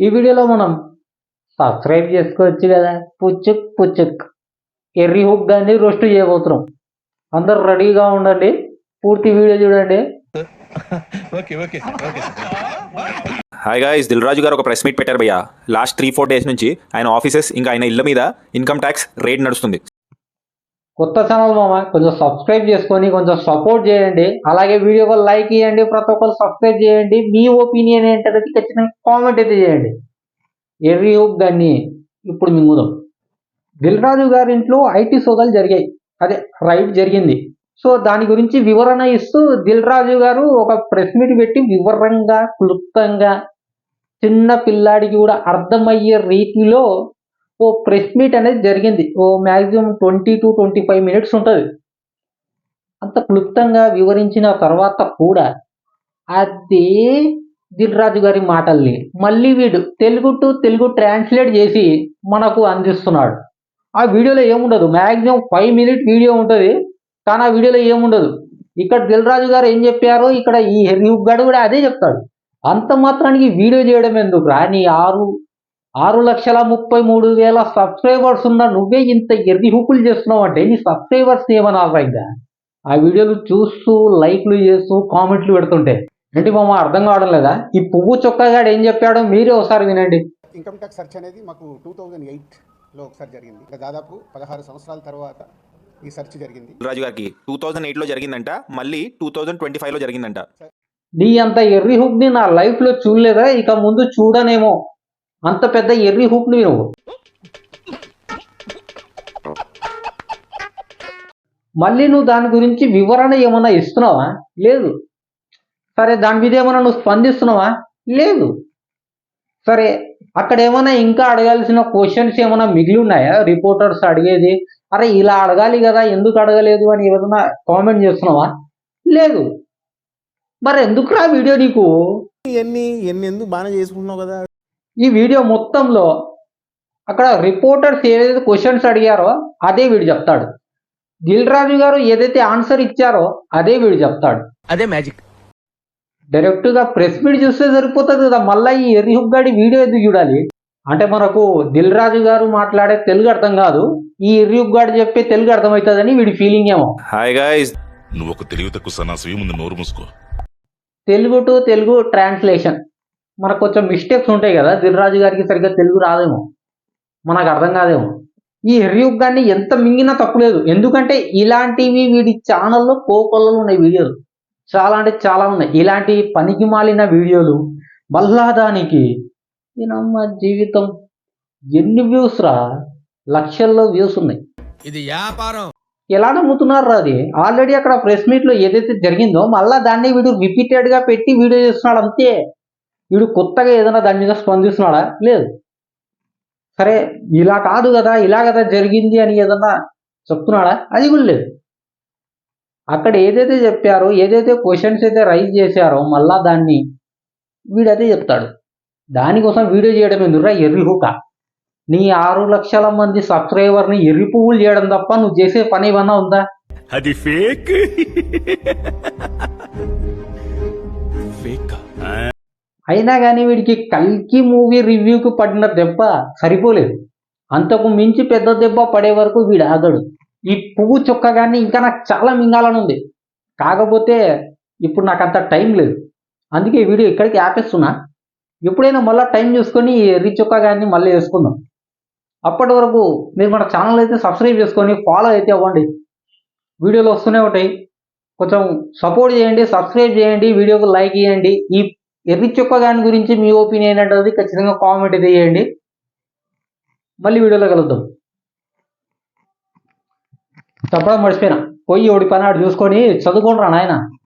ఈ వీడియోలో మనం సబ్స్క్రైబ్ చేసుకోవచ్చు కదా. పుచ్చుక్ పుచ్చుక్ ఎర్రి హుక్ దాన్ని రోస్ట్ చేయబోతున్నాం. అందరు రెడీగా ఉండండి, పూర్తి వీడియో చూడండి. Okay okay okay hi guys, Dil Raju garu ఒక ప్రెస్ మీట్ పెట్టారు భయ్యా. లాస్ట్ 3-4 డేస్ నుంచి ఆయన ఆఫీసెస్ ఇంకా ఆయన ఇళ్ళ మీద ఇన్కమ్ ట్యాక్స్ రేట్ నడుస్తుంది. కొత్త ఛానల్ మామ, కొంచెం సబ్స్క్రైబ్ చేసుకొని కొంచెం సపోర్ట్ చేయండి. అలాగే వీడియోకి లైక్ ఇవ్వండి, ప్రతి ఒక్కరు సబ్స్క్రైబ్ చేయండి. మీ ఒపీనియన్ ఏంటనేది ఖచ్చితంగా కామెంట్ అయితే చేయండి. ఎర్రి హుక్ దాన్ని ఇప్పుడు మింగుదాం. దిల్ రాజు గారి ఇంట్లో ఐటీ సోదాలు జరిగాయి, అదే రైడ్ జరిగింది. సో దాని గురించి వివరణ ఇస్తూ దిల్ రాజు గారు ఒక ప్రెస్ మీట్ పెట్టి వివరంగా క్లుప్తంగా చిన్న పిల్లాడికి కూడా అర్థమయ్యే రీతిలో ఓ ప్రెస్ మీట్ అనేది జరిగింది. ఓ మ్యాక్సిమం 20-25 మినిట్స్ ఉంటుంది. అంత క్లుప్తంగా వివరించిన తర్వాత కూడా అదే దిల్ రాజు గారి మాటల్ని మళ్ళీ వీడు తెలుగు టు తెలుగు ట్రాన్స్లేట్ చేసి మనకు అందిస్తున్నాడు. ఆ వీడియోలో ఏముండదు, మ్యాక్సిమం 5 మినిట్ వీడియో ఉంటుంది, కానీ ఆ వీడియోలో ఏముండదు. ఇక్కడ దిల్ రాజు గారు ఏం చెప్పారో ఇక్కడ ఈ హెర్యూక్ గారు కూడా అదే చెప్తాడు. అంత మాత్రానికి వీడియో చేయడం ఎందుకు రా? నీ 6,33,000 సబ్స్క్రైబర్స్ ఉన్న నువ్వే ఇంత ఎర్రి హుకులు చేస్తున్నావు అంటే నీ సబ్స్క్రైబర్స్ ఏమన్నా ఇంకా ఆ వీడియోలు చూస్తూ లైక్లు చేస్తూ కామెంట్లు పెడుతుంటే ఏంటి మామ అర్థం కావడం లేదా? ఈ పువ్వు చొక్కగాడు ఏం చెప్పాడో మీరే ఒకసారి వినండి. ఇన్కమ్ ట్యాక్స్ సెర్చ్ అనేది మాకు 2008లో ఒకసారి జరిగింది. దాదాపు 16 సంవత్సరాల తర్వాత ఈ సెర్చ్ జరిగింది. రాజు గారికి 2008లో జరిగిందంట, మళ్ళీ 2025లో జరిగిందంట. నీ అంత ఎర్రి హుక్ ని నా లైఫ్ లో చూడలేదా? ఇక ముందు చూడనేమో. అంత పెద్ద ఎర్రి హుక్ ని నువ్వు మళ్ళీ నువ్వు దాని గురించి వివరణ ఏమన్నా ఇస్తున్నావా? లేదు. సరే, దాని మీద ఏమన్నా నువ్వు స్పందిస్తున్నావా? లేదు. సరే, అక్కడ ఏమైనా ఇంకా అడగాల్సిన క్వశ్చన్స్ ఏమైనా మిగిలి ఉన్నాయా? రిపోర్టర్స్ అడిగేది, అరే ఇలా అడగాలి కదా, ఎందుకు అడగలేదు అని ఏదైనా కామెంట్ చేస్తున్నావా? లేదు. మరి ఎందుకురా వీడియో నీకు? ఎన్ని ఎందుకు బాగానే చేసుకుంటున్నావు కదా. ఈ వీడియో మొత్తంలో అక్కడ రిపోర్టర్స్ ఏదైతే క్వశ్చన్స్ అడిగారో అదే వీడు చెప్తాడు. దిల్ రాజు గారు ఏదైతే ఆన్సర్ ఇచ్చారో అదే వీడు చెప్తాడు. అదే మ్యాజిక్. డైరెక్ట్ గా ప్రెస్ మీట్ చూస్తే సరిపోతుంది కదా, మళ్ళీ ఈ ఎర్రి హుక్ గాడి వీడియో ఎందుకు చూడాలి? అంటే మనకు దిల్ రాజు గారు మాట్లాడే తెలుగు అర్థం కాదు, ఈ ఎర్రి హుక్ గాడు చెప్పే తెలుగు అర్థమవుతుందని వీడి ఫీలింగ్ ఏమో. హాయ్ గాయ్స్, నువ్వు ఒక తెలివి తక్కువ సన్నాసివి, ముందు నోరు మూసుకో. తెలుగు టు తెలుగు ట్రాన్స్లేషన్ మనకు కొంచెం మిస్టేక్స్ ఉంటాయి కదా. దిల్ రాజు గారికి సరిగ్గా తెలుగు రాదేమో, మనకు అర్థం కాదేమో. ఈ ఎర్రియుగ్ గాన్ని ఎంత మింగినా తప్పులేదు, ఎందుకంటే ఇలాంటివి వీడి ఛానల్లో కోకొల్లలు ఉన్నాయి. వీడియోలు చాలా అంటే చాలా ఉన్నాయి ఇలాంటి పనికి మాలిన వీడియోలు. మళ్ళా దానికి నేనమ్మ జీవితం ఎన్ని వ్యూస్ రా, లక్షల్లో వ్యూస్ ఉన్నాయి. ఇది వ్యాపారం. ఎలా నమ్ముతున్నారు రా? అది ఆల్రెడీ అక్కడ ప్రెస్ మీట్ లో ఏదైతే జరిగిందో మళ్ళా దాన్ని వీడు రిపీటెడ్ గా పెట్టి వీడియో చేస్తున్నాడు అంతే. వీడు కొత్తగా ఏదైనా దాని మీద స్పందిస్తున్నాడా? లేదు. సరే, ఇలా కాదు కదా, ఇలా కదా జరిగింది అని ఏదన్నా చెప్తున్నాడా? అది కూడా లేదు. అక్కడ ఏదైతే చెప్పారో, ఏదైతే క్వశ్చన్స్ అయితే రైజ్ చేశారో మళ్ళా దాన్ని వీడైతే చెప్తాడు. దానికోసం వీడియో చేయడం ఎందుకురా ఎర్రి హుక? నీ 6 లక్షల మంది సబ్స్క్రైబర్ని ఎర్రి పువ్వులు చేయడం తప్ప నువ్వు చేసే పని ఏమన్నా ఉందా? అది ఫేక్. అయినా కానీ వీడికి కల్కి మూవీ రివ్యూకి పడిన దెబ్బ సరిపోలేదు, అంతకు మించి పెద్ద దెబ్బ పడే వరకు వీడు ఆగడు. ఈ పువ్వు చొక్క కానీ ఇంకా నాకు చాలా మింగాలని ఉంది, కాకపోతే ఇప్పుడు నాకు అంత టైం లేదు. అందుకే ఈ వీడియో ఇక్కడికి ఆపేస్తున్నా. ఎప్పుడైనా మళ్ళీ టైం చూసుకొని ఎర్రి చొక్క కానీ మళ్ళీ వేసుకుందాం. అప్పటి వరకు మీరు మన ఛానల్ అయితే సబ్స్క్రైబ్ చేసుకొని ఫాలో అయితే అవ్వండి. వీడియోలు వస్తూనే ఉంటాయి, కొంచెం సపోర్ట్ చేయండి, సబ్స్క్రైబ్ చేయండి, వీడియోకి లైక్ ఇవ్వండి. ఈ ఎర్రి చొక్క గాని గురించి మీ ఒపీనియన్ ఏంటది ఖచ్చితంగా కామెంట్ అయితే చేయండి. మళ్ళీ వీడియోలో కలుద్దాం. చెప్పడం మర్చిపోయినా, పోయి ఓడి పని ఆడు చూసుకొని చదువుకోండి రా నాయన.